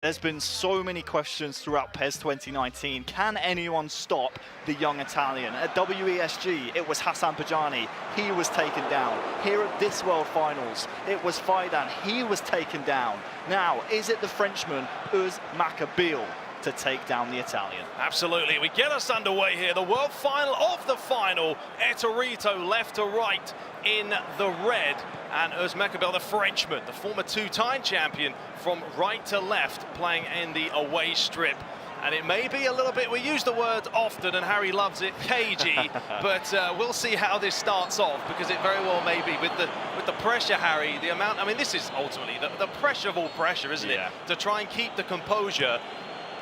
There's been so many questions throughout PES 2019. Can anyone stop the young Italian? At WESG, it was Hassan Pajani. He was taken down. Here at this World Finals, it was Faidan. He was taken down. Now, is it the Frenchman, Usmakabyle, to take down the Italian? Absolutely. We get us underway here. The world final of the final. Ettorito left to right in the red. And Usmakabyle, the Frenchman, the former two-time champion, from right to left, playing in the away strip. And it may be a little bit, we use the word often, and Harry loves it, cagey, but we'll see how this starts off, because it very well may be. With the pressure, Harry, the amount, I mean, this is ultimately the pressure of all pressure, isn't it? To try and keep the composure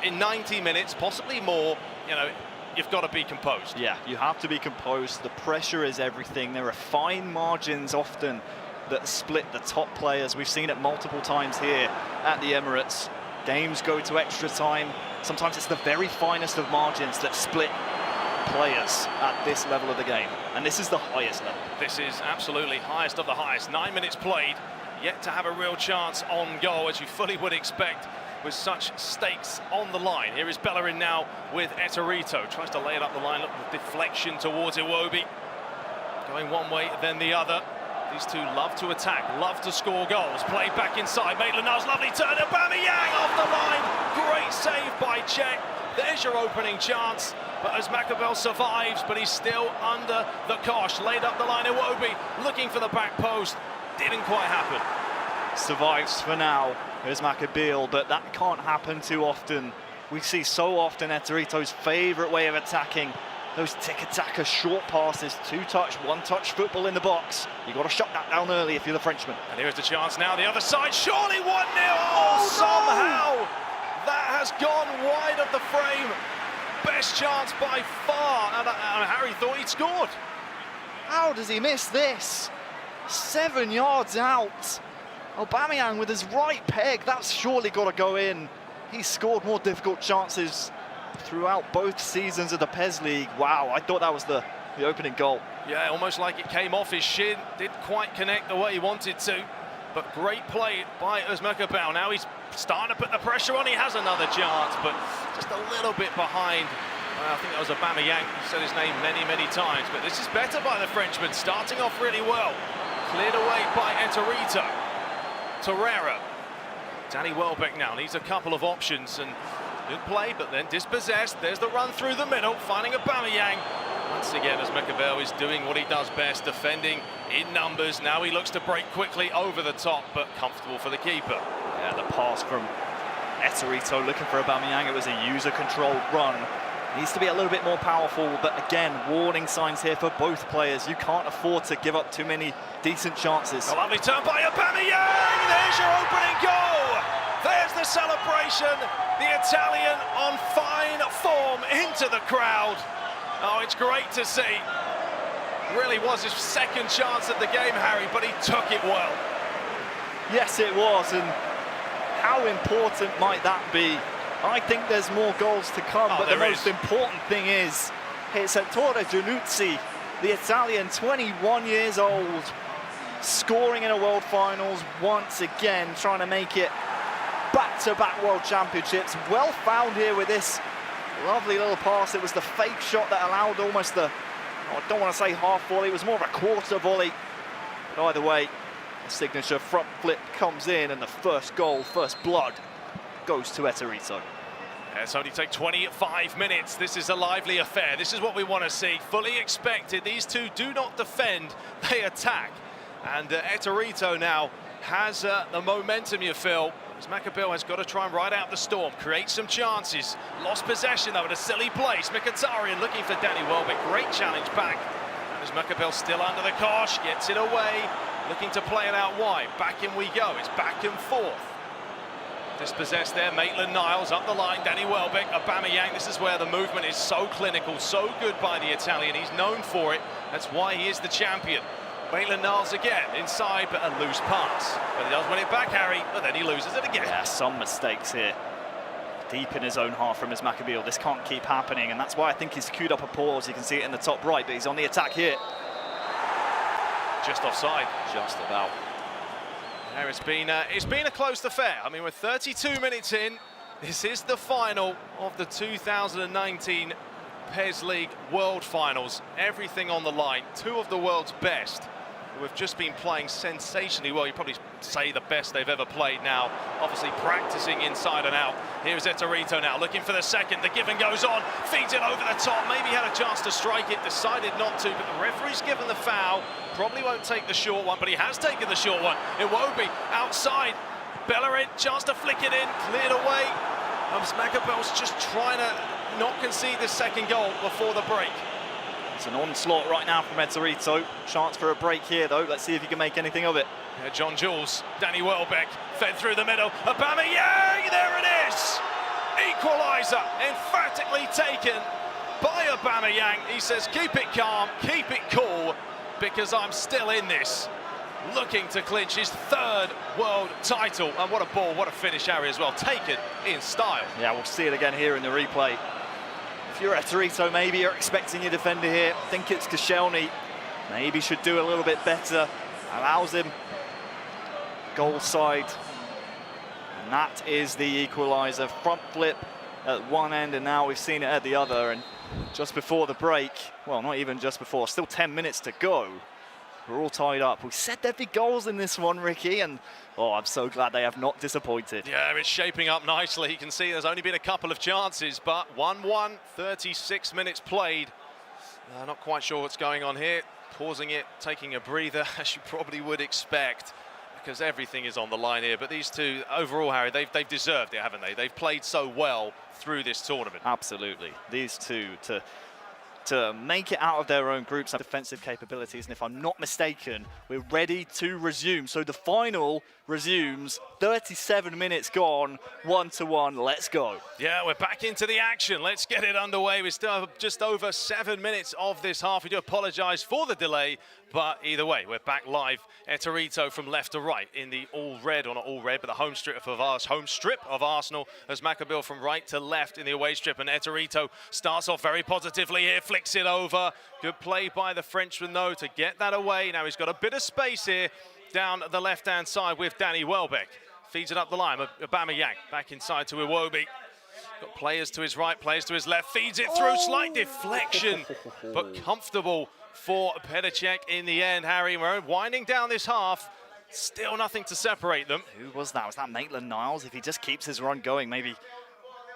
in 90 minutes, possibly more, you know, you've got to be composed. Yeah, you have to be composed. The pressure is everything. There are fine margins often that split the top players. We've seen it multiple times here at the Emirates. Games go to extra time. Sometimes it's the very finest of margins that split players at this level of the game. And this is the highest level. This is absolutely highest of the highest. 9 minutes played, yet to have a real chance on goal, as you fully would expect with such stakes on the line. Here is Bellerin now with Ettorito. Tries to lay it up the line, the deflection towards Iwobi. Going one way, then the other. These two love to attack, love to score goals. Played back inside, Maitland-Niles, lovely turn, Aubameyang off the line. Great save by Czech. There's your opening chance, but Usmakabyle survives, but he's still under the cosh. Laid up the line, Iwobi looking for the back post. Didn't quite happen. Survives for now, Usmakabyle, but that can't happen too often. We see so often Ettorito's favourite way of attacking. Those tiki-taka short passes, two-touch, one-touch football in the box. You've got to shut that down early if you're the Frenchman. And here's the chance now, the other side, surely 1-0! Oh, somehow that has gone wide of the frame. Best chance by far, and Harry thought he'd scored. How does he miss this? 7 yards out. Aubameyang with his right peg, that's surely got to go in. He's scored more difficult chances throughout both seasons of the Pesleague. Wow, I thought that was the opening goal. Yeah, almost like it came off his shin. Didn't quite connect the way he wanted to. But great play by Usmakabyle. Now he's starting to put the pressure on. He has another chance, but just a little bit behind. I think that was Aubameyang. He said his name many, many times. But this is better by the Frenchman. Starting off really well. Cleared away by Ettorito. Torreira. Danny Welbeck now needs a couple of options, and good play, but then dispossessed. There's the run through the middle, finding Aubameyang. Once again, Usmakabyle is doing what he does best, defending in numbers. Now he looks to break quickly over the top, but comfortable for the keeper. Yeah, the pass from Ettorito looking for Aubameyang. It was a user-controlled run. Needs to be a little bit more powerful, but again, warning signs here for both players. You can't afford to give up too many decent chances. A lovely turn by Aubameyang. There's your opening goal. There's the celebration. The Italian on fine form into the crowd. Oh, it's great to see. Really was his second chance at the game, Harry, but he took it well. Yes, it was, and how important might that be? I think there's more goals to come, but the most important thing is it's Ettorito97, the Italian, 21 years old, scoring in a World Finals once again, trying to make it back-to-back World Championships. Well found here with this lovely little pass. It was the fake shot that allowed almost the, I don't want to say half volley, it was more of a quarter volley. But either way, the signature front flip comes in, and the first goal, first blood, goes to Ettorito. It's only take 25 minutes. This is a lively affair. This is what we want to see. Fully expected. These two do not defend, they attack. And Ettorito now has the momentum, you feel. Usmakabyle has got to try and ride out the storm, create some chances. Lost possession though at a silly place. Mkhitaryan looking for Danny Welbeck. Great challenge back. And Usmakabyle still under the cosh, gets it away, looking to play it out wide. Back in we go. It's back and forth. Dispossessed there, Maitland-Niles up the line, Danny Welbeck, Aubameyang. This is where the movement is so clinical, so good by the Italian. He's known for it. That's why he is the champion. Maitland-Niles again, inside, but a loose pass. But he does win it back, Harry, but then he loses it again. Yeah, some mistakes here. Deep in his own half from Usmakabyle. This can't keep happening, and that's why I think he's queued up a pause. You can see it in the top right, but he's on the attack here. Just offside. Just about. It's been a close affair. I mean, we're 32 minutes in. This is the final of the 2019 Pesleague World Finals. Everything on the line. Two of the world's best who have just been playing sensationally well. You probably say the best they've ever played now. Obviously practicing inside and out. Here's Ettorito now, looking for the second. The give and goes on, feeds it over the top. Maybe had a chance to strike it, decided not to, but the referee's given the foul. Probably won't take the short one, but he has taken the short one. Iwobi outside. Bellerin, chance to flick it in, cleared away. Usmakabyle just trying to not concede the second goal before the break. It's an onslaught right now from Ettorito. Chance for a break here, though. Let's see if he can make anything of it. Yeah, John Jules, Danny Welbeck, fed through the middle. Aubameyang, there it is! Equaliser, emphatically taken by Aubameyang. He says, keep it calm, keep it cool, because I'm still in this. Looking to clinch his third world title. And what a ball, what a finish, Harry, as well. Taken in style. Yeah, we'll see it again here in the replay. If you're Ettorito, maybe you're expecting your defender here. I think it's Koscielny. Maybe should do a little bit better. Allows him goal side. And that is the equaliser. Front flip at one end, and now we've seen it at the other. And just before the break, well, not even just before, still 10 minutes to go. We're all tied up. We said there'd be goals in this one, Ricky, and oh, I'm so glad they have not disappointed. Yeah, it's shaping up nicely. You can see there's only been a couple of chances, but 1-1, 36 minutes played. Not quite sure what's going on here. Pausing it, taking a breather, as you probably would expect, because everything is on the line here. But these two, overall, Harry, they've deserved it, haven't they? They've played so well through this tournament. Absolutely. These two, to make it out of their own groups, have defensive capabilities, and if I'm not mistaken, we're ready to resume. So the final resumes, 37 minutes gone, 1-1, let's go. Yeah, we're back into the action. Let's get it underway. We still have just over 7 minutes of this half. We do apologise for the delay, but either way, we're back live. Ettorito from left to right in the all red, or not all red, but the home strip of Arsenal. Usmakabyle from right to left in the away strip, and Ettorito starts off very positively here, flicks it over. Good play by the Frenchman, though, to get that away. Now he's got a bit of space here down the left-hand side with Danny Welbeck. Feeds it up the line. Aubameyang back inside to Iwobi. Got players to his right, players to his left. Feeds it through, slight deflection, but comfortable for Pesleague in the end, Harry. We're winding down this half. Still nothing to separate them. Who was that? Was that Maitland-Niles? If he just keeps his run going, maybe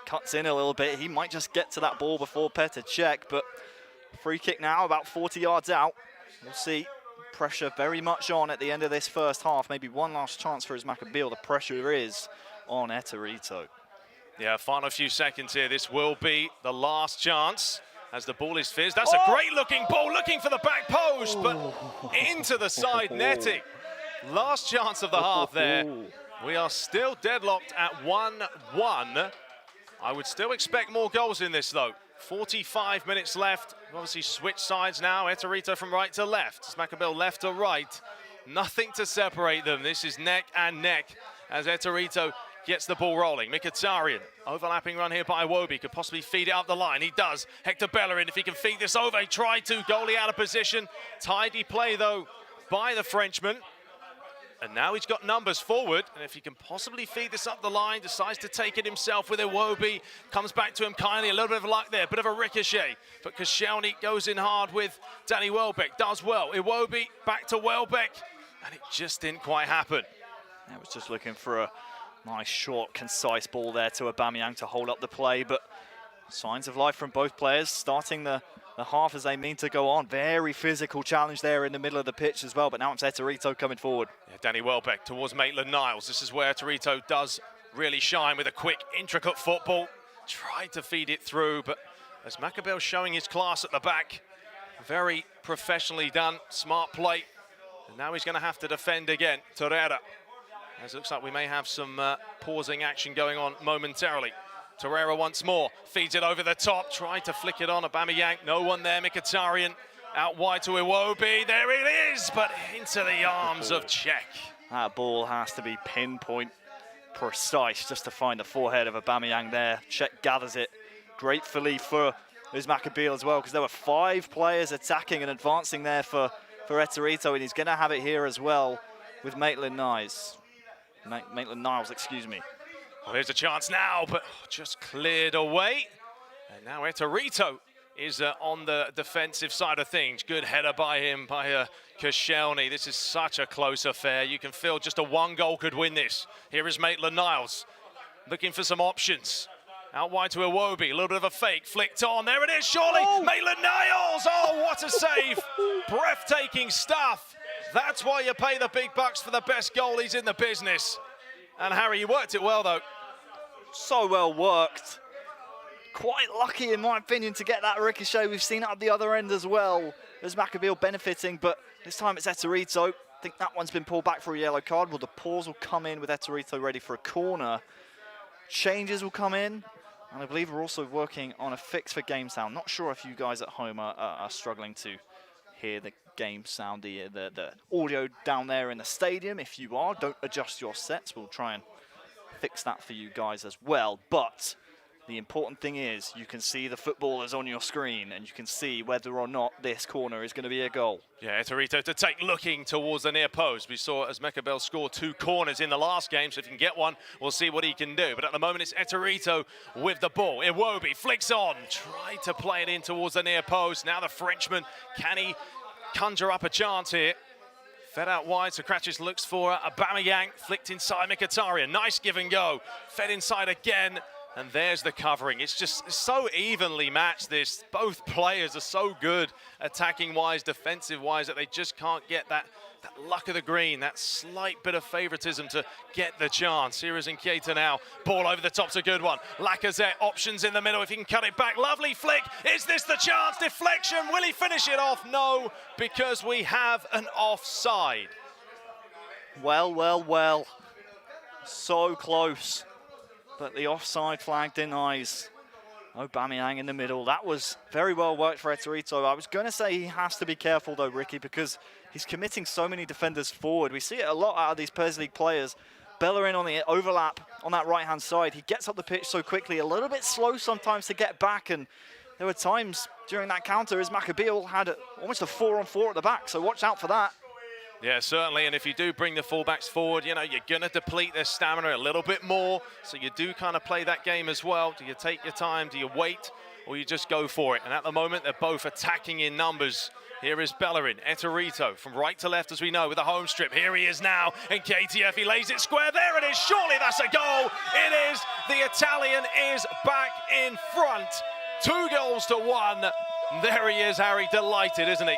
cuts in a little bit, he might just get to that ball before Pesleague. But free kick now, about 40 yards out. We'll see. Pressure very much on at the end of this first half. Maybe one last chance for Usmakabyle. The pressure is on Ettorito. Yeah, final few seconds here. This will be the last chance as the ball is fizzed. That's a great-looking ball, looking for the back post, but into the side netting. Last chance of the half there. We are still deadlocked at 1-1. I would still expect more goals in this, though. 45 minutes left. Obviously switch sides now. Ettorito from right to left. Usmakabyle left to right. Nothing to separate them. This is neck and neck as Ettorito gets the ball rolling. Mkhitaryan, overlapping run here by Iwobi, could possibly feed it up the line. He does. Hector Bellerin, if he can feed this over, he tried to. Goalie out of position. Tidy play, though, by the Frenchman. And now he's got numbers forward, and if he can possibly feed this up the line, decides to take it himself with Iwobi, comes back to him kindly, a little bit of luck there, bit of a ricochet, but Koscielny goes in hard with Danny Welbeck, does well. Iwobi back to Welbeck, and it just didn't quite happen. I was just looking for a nice, short, concise ball there to Aubameyang to hold up the play, but signs of life from both players, starting the half as they mean to go on. Very physical challenge there in the middle of the pitch as well, but now it's Ettorito coming forward. Yeah, Danny Welbeck towards Maitland-Niles. This is where Ettorito does really shine with a quick, intricate football. Tried to feed it through, but Usmakabyle showing his class at the back. Very professionally done, smart play. And now he's going to have to defend again. Torreira. As it looks like we may have some pausing action going on momentarily. Torreira once more, feeds it over the top, tried to flick it on Aubameyang, no one there. Mkhitaryan out wide to Iwobi, there it is, but into the arms of Cech. That ball has to be pinpoint precise just to find the forehead of Aubameyang there. Cech gathers it gratefully for Usmakabyle as well, because there were 5 players attacking and advancing there for Ettorito, and he's going to have it here as well with Maitland-Niles. Maitland-Niles, excuse me. Well, here's a chance now, but just cleared away. And now Ettorito is on the defensive side of things. Good header by him, by Koscielny. This is such a close affair. You can feel just a one goal could win this. Here is Maitland-Niles looking for some options. Out wide to Iwobi, a little bit of a fake, flicked on. There it is, surely. Oh. Maitland-Niles, oh, what a save. Breathtaking stuff. That's why you pay the big bucks for the best goalies in the business. And Harry, you worked it well, though. So well worked. Quite lucky, in my opinion, to get that ricochet. We've seen it at the other end as well. Usmakabyle benefiting, but this time it's Ettorito. I think that one's been pulled back for a yellow card. Well, the pause will come in with Ettorito ready for a corner. Changes will come in. And I believe we're also working on a fix for game sound. Not sure if you guys at home are struggling to hear the game sound, the audio down there in the stadium. If you are, don't adjust your sets. We'll try and fix that for you guys as well. But the important thing is you can see the footballers on your screen and you can see whether or not this corner is going to be a goal. Yeah, Ettorito to take looking towards the near post. We saw Usmakabyle score 2 corners in the last game, so if he can get one, we'll see what he can do. But at the moment, it's Ettorito with the ball. Iwobi flicks on, tried to play it in towards the near post. Now the Frenchman, can he conjure up a chance here? Fed out wide, so Kratchis looks for Aubameyang, flicked inside Mkhitaryan. Nice give and go, fed inside again. And there's the covering. It's just so evenly matched, this. Both players are so good attacking-wise, defensive-wise, that they just can't get that luck of the green, that slight bit of favoritism to get the chance. Here is Nketiah now. Ball over the top's a good one. Lacazette, options in the middle if he can cut it back. Lovely flick. Is this the chance? Deflection. Will he finish it off? No, because we have an offside. Well, well, well. So close. But the offside flag denies. Aubameyang in the middle. That was very well worked for Ettorito. I was going to say he has to be careful though, Ricky, because he's committing so many defenders forward. We see it a lot out of these Pesleague players. Bellerin on the overlap on that right-hand side. He gets up the pitch so quickly, a little bit slow sometimes to get back. And there were times during that counter Usmakabyle had almost a 4-on-4 at the back. So watch out for that. Yeah, certainly, and if you do bring the fullbacks forward, you know, you're going to deplete their stamina a little bit more, so you do kind of play that game as well. Do you take your time, do you wait, or you just go for it? And at the moment, they're both attacking in numbers. Here is Bellerin, Ettorito, from right to left, as we know, with a home strip. Here he is now, and KTF, he lays it square. There it is, surely that's a goal. It is, the Italian is back in front. 2-1. There he is, Harry, delighted, isn't he?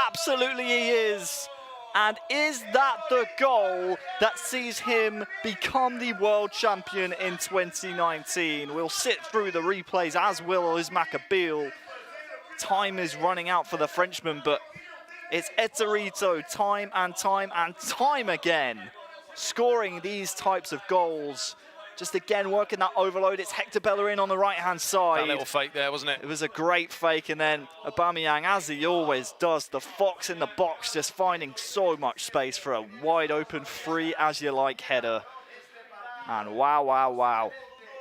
Absolutely he is. And is that the goal that sees him become the world champion in 2019? We'll sit through the replays, as will Usmakabyle. Time is running out for the Frenchman, but it's Ettorito time and time again scoring these types of goals. Just again working that overload. It's Hector Bellerin on the right-hand side. That little fake there, wasn't it? It was a great fake, and then Aubameyang, as he always does, the fox in the box, just finding so much space for a wide-open, free-as-you-like header. And wow, wow, wow.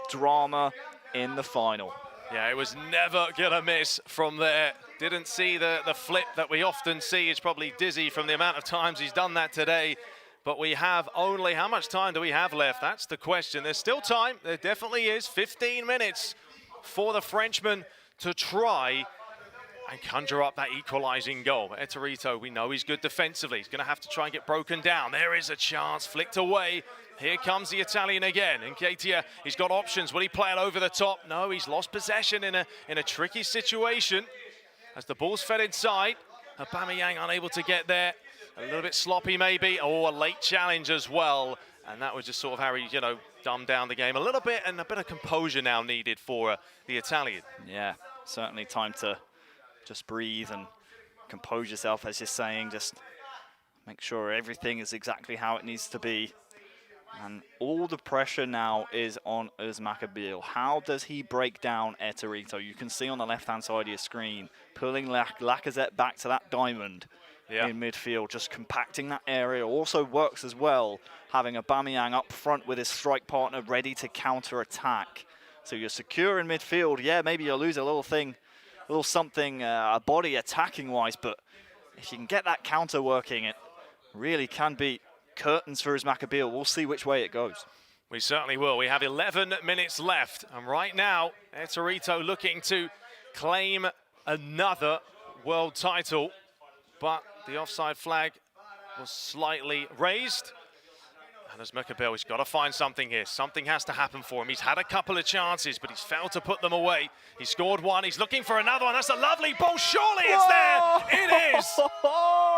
Drama in the final. Yeah, it was never gonna miss from there. Didn't see the flip that we often see. He's probably dizzy from the amount of times he's done that today. But we have only, how much time do we have left? That's the question. There's still time. There definitely is. 15 minutes for the Frenchman to try and conjure up that equalising goal. But Ettorito, we know he's good defensively. He's going to have to try and get broken down. There is a chance, flicked away. Here comes the Italian again. And Nketiah, he's got options. Will he play it over the top? No, he's lost possession in a tricky situation. As the ball's fed inside, Aubameyang unable to get there. A little bit sloppy maybe. Oh, a late challenge as well. And that was just sort of how he, you know, dumbed down the game a little bit, and a bit of composure now needed for the Italian. Yeah, certainly time to just breathe and compose yourself, as you're saying. Just make sure everything is exactly how it needs to be. And all the pressure now is on Usmakabyle. How does he break down Ettorito? You can see on the left-hand side of your screen, pulling Lacazette back to that diamond. Yeah. In midfield, just compacting that area. Also works as well, having Aubameyang up front with his strike partner ready to counter-attack. So you're secure in midfield. Yeah, maybe you'll lose a little thing, a little something, a body attacking-wise, but if you can get that counter working, it really can be curtains for Usmakabyle. We'll see which way it goes. We certainly will. We have 11 minutes left. And right now, Ettorito looking to claim another world title. But the offside flag was slightly raised. And Usmakabyle, he's got to find something here. Something has to happen for him. He's had a couple of chances, but he's failed to put them away. He scored one. He's looking for another one. That's a lovely ball. Surely it's there. It is.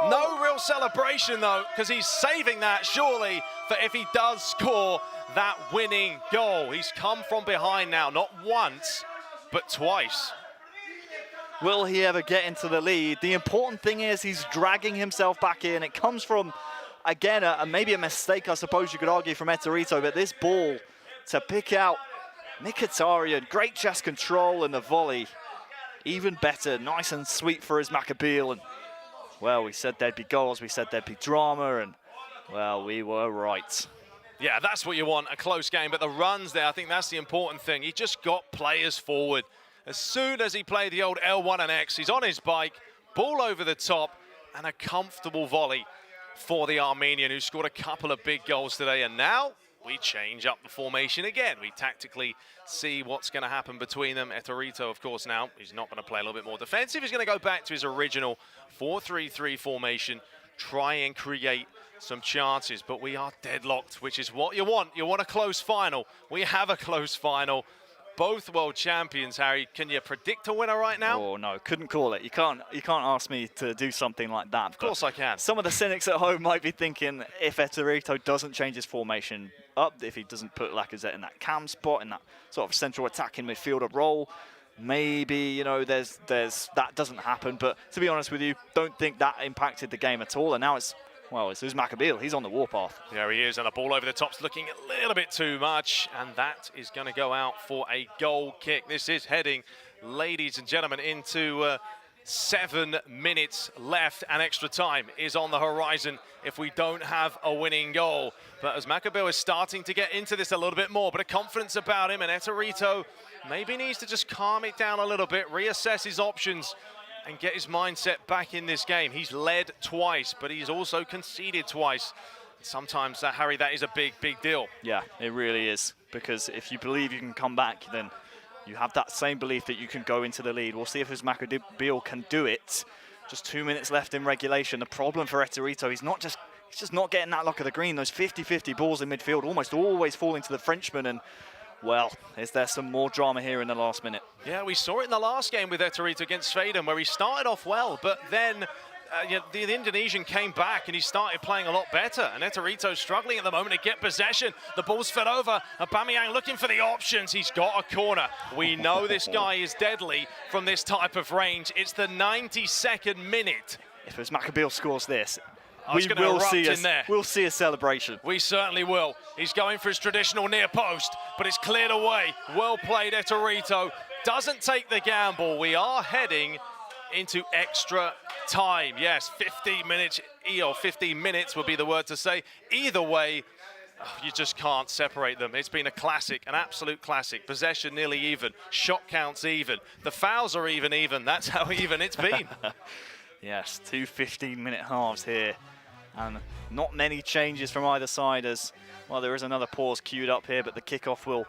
No real celebration, though, because he's saving that, surely, for if he does score that winning goal. He's come from behind now, not once, but twice. Will he ever get into the lead? The important thing is he's dragging himself back in. It comes from, again, maybe a mistake, I suppose you could argue, from Ettorito, but this ball to pick out Mkhitaryan, great chest control and the volley, even better, nice and sweet for Usmakabyle. And well, we said there'd be goals, we said there'd be drama, and well, we were right. Yeah, that's what you want, a close game, but the runs there, I think that's the important thing. He just got players forward. As soon as he played the old L1 and X, he's on his bike, ball over the top, and a comfortable volley for the Armenian, who scored a couple of big goals today. And now we change up the formation again. We tactically see what's going to happen between them. Ettorito, of course, now he's not going to play a little bit more defensive. He's going to go back to his original 4-3-3 formation, try and create some chances. But we are deadlocked, which is what you want. You want a close final. We have a close final. Both world champions, Harry. Can you predict a winner right now? Oh no, couldn't call it. You can't ask me to do something like that. Of course I can. Some of the cynics at home might be thinking, if Ettorito doesn't change his formation up, if he doesn't put Lacazette in that cam spot, in that sort of central attacking midfielder role, maybe, you know, there's that doesn't happen. But to be honest with you, don't think that impacted the game at all. And now it's, well, it's Usmakabyle. He's on the warpath. There he is, and the ball over the top's looking a little bit too much, and that is going to go out for a goal kick. This is heading, ladies and gentlemen, into 7 minutes left, and extra time is on the horizon if we don't have a winning goal. But Usmakabyle is starting to get into this a little bit more, but a confidence about him, and Ettorito maybe needs to just calm it down a little bit, reassess his options, and get his mindset back in this game. He's led twice, but he's also conceded twice. Sometimes, Harry, that is a big, big deal. Yeah, it really is. Because if you believe you can come back, then you have that same belief that you can go into the lead. We'll see if Usmakabyle can do it. Just 2 minutes left in regulation. The problem for Ettorito, he's just not getting that luck of the green. Those 50-50 balls in midfield almost always falling to the Frenchman. And well, is there some more drama here in the last minute? Yeah, we saw it in the last game with Ettorito against Sweden, where he started off well, but then the Indonesian came back and he started playing a lot better. And Ettorito's struggling at the moment to get possession. The ball's fed over. Aubameyang looking for the options. He's got a corner. We know this guy is deadly from this type of range. It's the 92nd minute. If Usmakabyle scores this, we'll see a celebration. We certainly will. He's going for his traditional near post, but it's cleared away. Well played, Ettorito. Doesn't take the gamble. We are heading into extra time. Yes, 15 minutes, 15 minutes would be the word to say. Either way, you just can't separate them. It's been a classic, an absolute classic. Possession nearly even. Shot counts even. The fouls are even. That's how even it's been. Yes, 2 15-minute halves here. And not many changes from either side as, well, there is another pause queued up here, but the kickoff will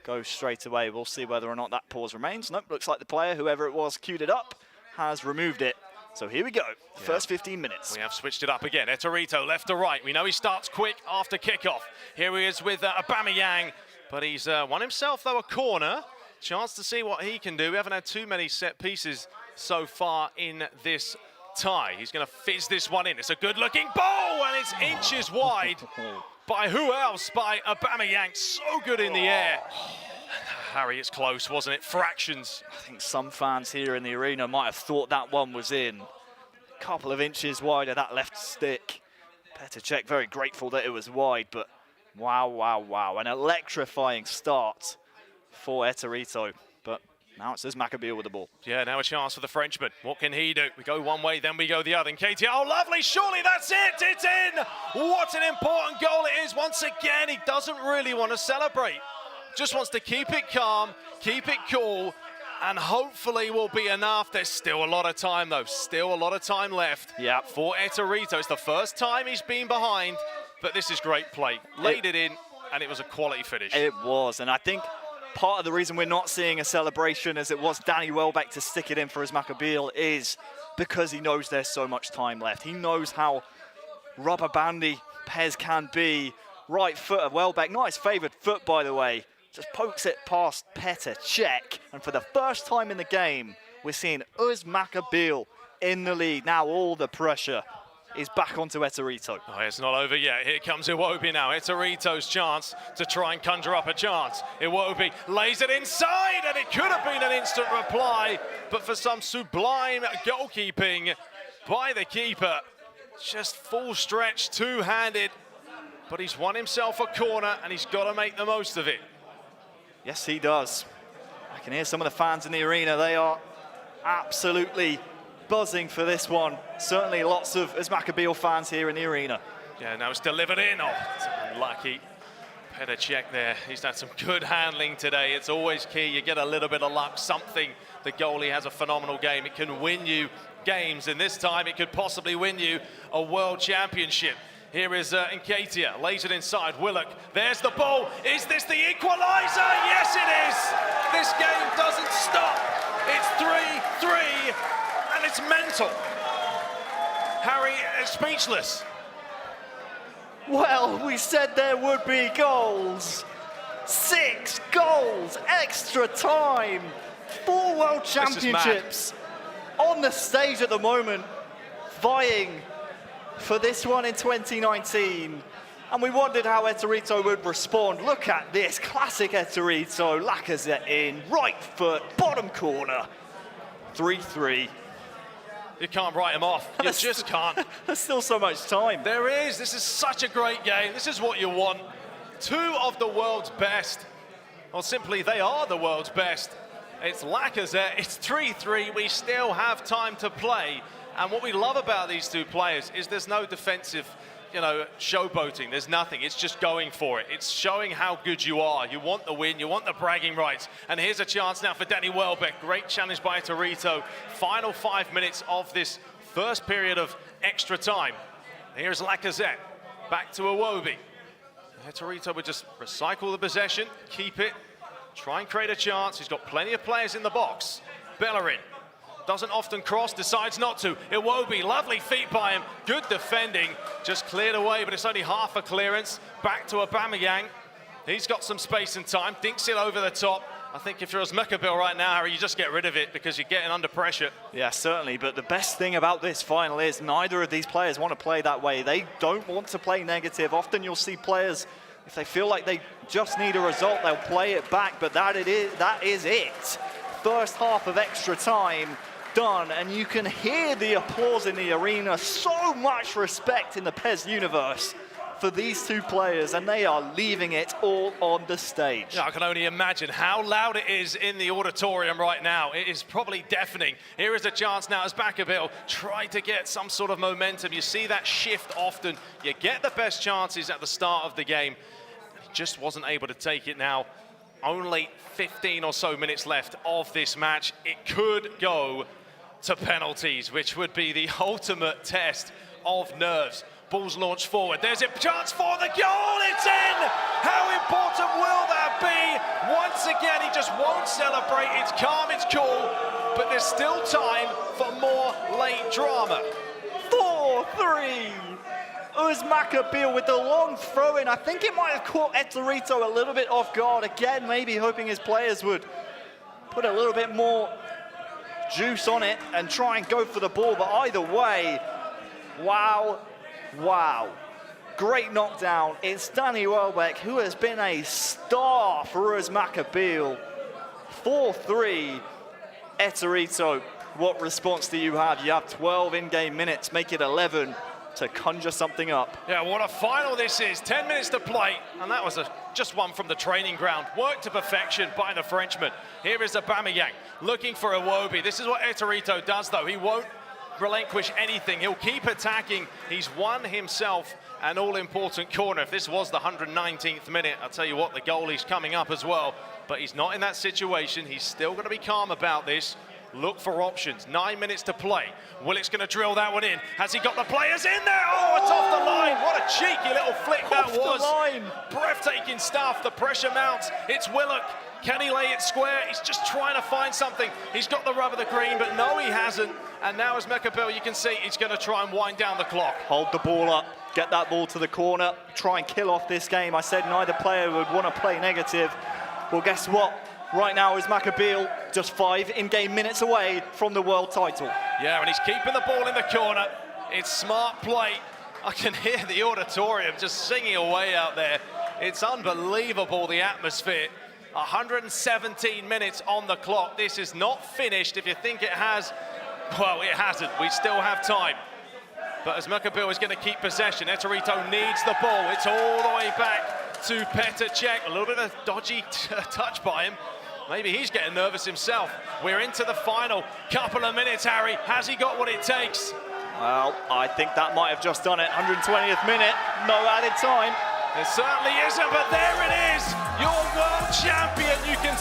go straight away. We'll see whether or not that pause remains. Nope, looks like the player, whoever it was, queued it up, has removed it. So here we go, first 15 minutes. We have switched it up again. Ettorito left to right. We know he starts quick after kickoff. Here he is with Aubameyang, but he's won himself, though, a corner. Chance to see what he can do. We haven't had too many set pieces so far in this tie. He's going to fizz this one in. It's a good-looking ball, and it's inches wide. By who else? By Aubameyang. So good in the air. Harry, it's close, wasn't it? Fractions. I think some fans here in the arena might have thought that one was in. A couple of inches wide of that left stick. Petr Cech very grateful that it was wide, but wow, wow, wow. An electrifying start for Ettorito. But now it's Usmakabyle with the ball. Yeah, now a chance for the Frenchman. What can he do? We go one way, then we go the other. And KT, oh, lovely, surely that's it. It's in. What an important goal it is. Once again, he doesn't really want to celebrate. Just wants to keep it calm, keep it cool, and hopefully will be enough. There's still a lot of time, though. Still a lot of time left for Ettorito. It's the first time he's been behind, but this is great play. Laid it in, and it was a quality finish. It was, and I think part of the reason we're not seeing a celebration as it was Danny Welbeck to stick it in for Usmakabyle is because he knows there's so much time left. He knows how rubber bandy Pez can be. Right foot of Welbeck, not his favoured foot, by the way, just pokes it past Petr Cech. And for the first time in the game, we're seeing Usmakabyle in the lead. Now all the pressure is back onto Ettorito. Oh, it's not over yet. Here comes Iwobi now. Ettorito's chance to try and conjure up a chance. Iwobi lays it inside, and it could have been an instant reply, but for some sublime goalkeeping by the keeper, just full stretch, two-handed, but he's won himself a corner, and he's got to make the most of it. Yes, he does. I can hear some of the fans in the arena. They are absolutely buzzing for this one. Certainly lots of Usmakabyle fans here in the arena. Yeah, now it's delivered in. Oh, it's unlucky. Petr Cech there. He's had some good handling today. It's always key. You get a little bit of luck, something. The goalie has a phenomenal game. It can win you games, and this time it could possibly win you a world championship. Here is Nketiah, lays it inside. Willock, there's the ball. Is this the equaliser? Yes, it is. This game doesn't stop. It's 3-3. And it's mental. Harry is speechless. Well, we said there would be goals. 6 goals, extra time. 4 world championships on the stage at the moment, vying for this one in 2019. And we wondered how Ettorito would respond. Look at this, classic Ettorito. Lacazette in, right foot, bottom corner. 3-3. You can't write him off. You just can't. There's still so much time. There is. This is such a great game. This is what you want. 2 of the world's best. Well, simply, they are the world's best. It's Lacazette. It's 3-3. We still have time to play. And what we love about these 2 players is there's no defensive, showboating. There's nothing. It's just going for it. It's showing how good you are. You want the win. You want the bragging rights. And here's a chance now for Danny Welbeck. Great challenge by Ettorito. Final 5 minutes of this first period of extra time. Here's Lacazette. Back to Iwobi. Ettorito would just recycle the possession, keep it, try and create a chance. He's got plenty of players in the box. Bellerin. Doesn't often cross, decides not to. Iwobi, lovely feet by him. Good defending, just cleared away, but it's only half a clearance. Back to Aubameyang. He's got some space and time, dinks it over the top. I think if you're Usmakabyle right now, Harry, you just get rid of it because you're getting under pressure. Yeah, certainly, but the best thing about this final is neither of these players want to play that way. They don't want to play negative. Often you'll see players, if they feel like they just need a result, they'll play it back, but that is it. First half of extra time done, and you can hear the applause in the arena. So much respect in the Pez universe for these 2 players, and they are leaving it all on the stage. Yeah, I can only imagine how loud it is in the auditorium right now. It is probably deafening. Here is a chance now as Usmakabyle try to get some sort of momentum. You see that shift often. You get the best chances at the start of the game. He just wasn't able to take it now. Only 15 or so minutes left of this match. It could go to penalties, which would be the ultimate test of nerves. Ball's launched forward. There's a chance for the goal. It's in! How important will that be? Once again, he just won't celebrate. It's calm, it's cool, but there's still time for more late drama. 4-3. Usmakabyle with the long throw-in. I think it might have caught Ettorito a little bit off guard. Again, maybe hoping his players would put a little bit more juice on it and try and go for the ball, but either way, wow. Great knockdown. It's Danny Welbeck, who has been a star for Usmakabyle. 4-3. Ettorito, what response do you have? You have 12 in-game minutes, make it 11 to conjure something up. Yeah, what a final this is. 10 minutes to play, and that was just one from the training ground. Worked to perfection by the Frenchman. Here is Aubameyang looking for Iwobi. This is what Ettorito does, though. He won't relinquish anything. He'll keep attacking. He's won himself an all-important corner. If this was the 119th minute, I'll tell you what, the goalie's coming up as well. But he's not in that situation. He's still going to be calm about this. look for options. 9 minutes to play. Willock's going to drill that one in. Has he got the players in there? Oh, it's off the line. What a cheeky little flick that was. Breathtaking stuff. The pressure mounts. It's Willock. Can he lay it square? He's just trying to find something. He's got the rub of the green, but no, he hasn't. And now Usmakabyle, you can see he's going to try and wind down the clock. Hold the ball up, get that ball to the corner, try and kill off this game. I said neither player would want to play negative. Well, guess what? Right now Usmakabyle just 5 in-game minutes away from the world title. Yeah, and he's keeping the ball in the corner. It's smart play. I can hear the auditorium just singing away out there. It's unbelievable, the atmosphere. 117 minutes on the clock. This is not finished. If you think it has, well, it hasn't. We still have time. But Usmakabyle is going to keep possession. Ettorito needs the ball. It's all the way back to Pesleague. A little bit of a dodgy touch by him. Maybe he's getting nervous himself. We're into the final couple of minutes, Harry. Has he got what it takes? Well, I think that might have just done it. 120th minute, no added time. It certainly isn't, but there it is. Your world champion. You can